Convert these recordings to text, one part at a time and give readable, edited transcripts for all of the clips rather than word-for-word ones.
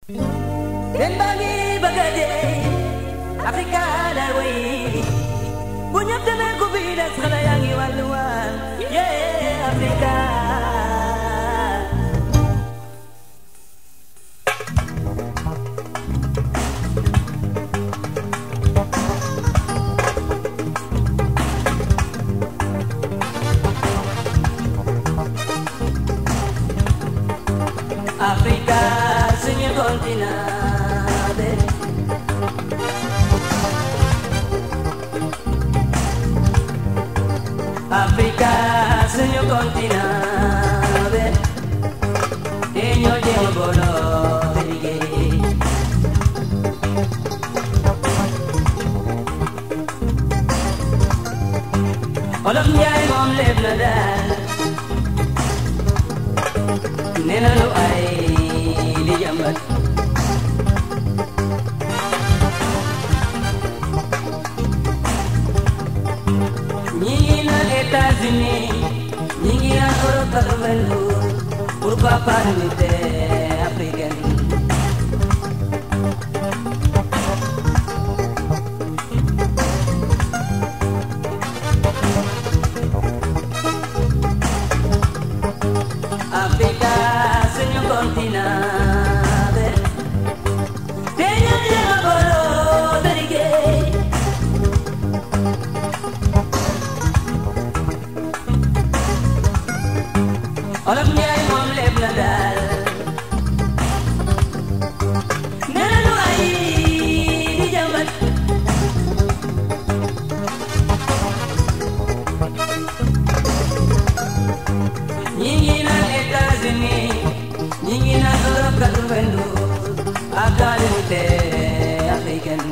Den bagi bagade Afrika darwi Bunyap dana ko bilas kana yang iwaluan Yeah Afrika Afrika senyum kontinade Afrika senyum kontinade Enyo jeng bolo dige Olam jay mom leb na dal Nena lu ay di jambat Nyingi na États-Unis Nyingi na Europe ak Vendu Pourquoi pas l'unité africaine Afrika senyum kontinade Teño llega bolo derige Olam ñay mom leb na dal Nena lu ay di jambat Nyingi na États-Unis Nyingi na Europe ak Vendu ak l'unité africaine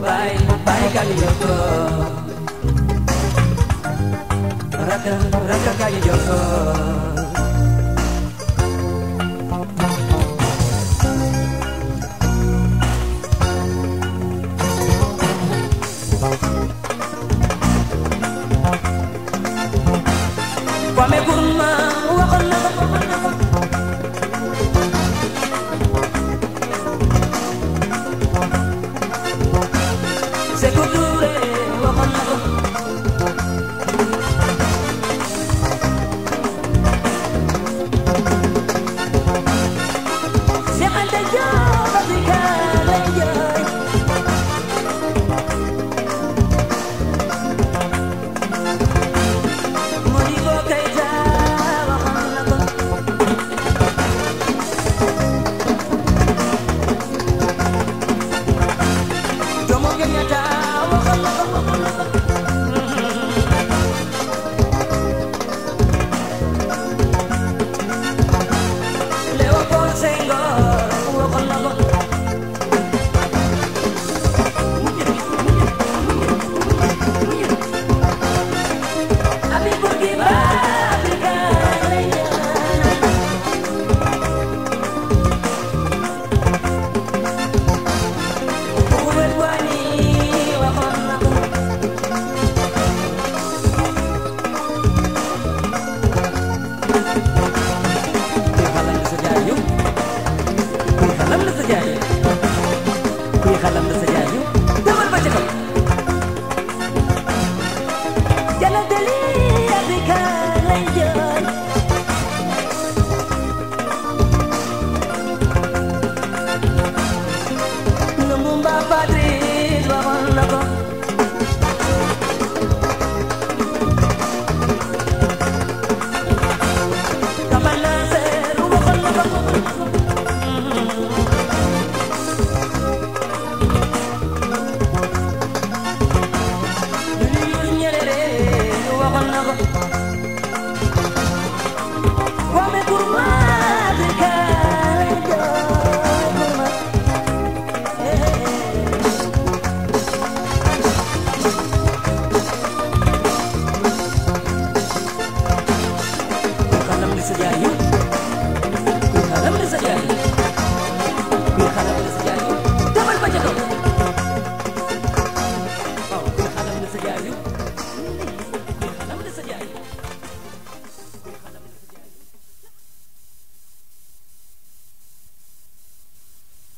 Bye kali joko Raka kali joko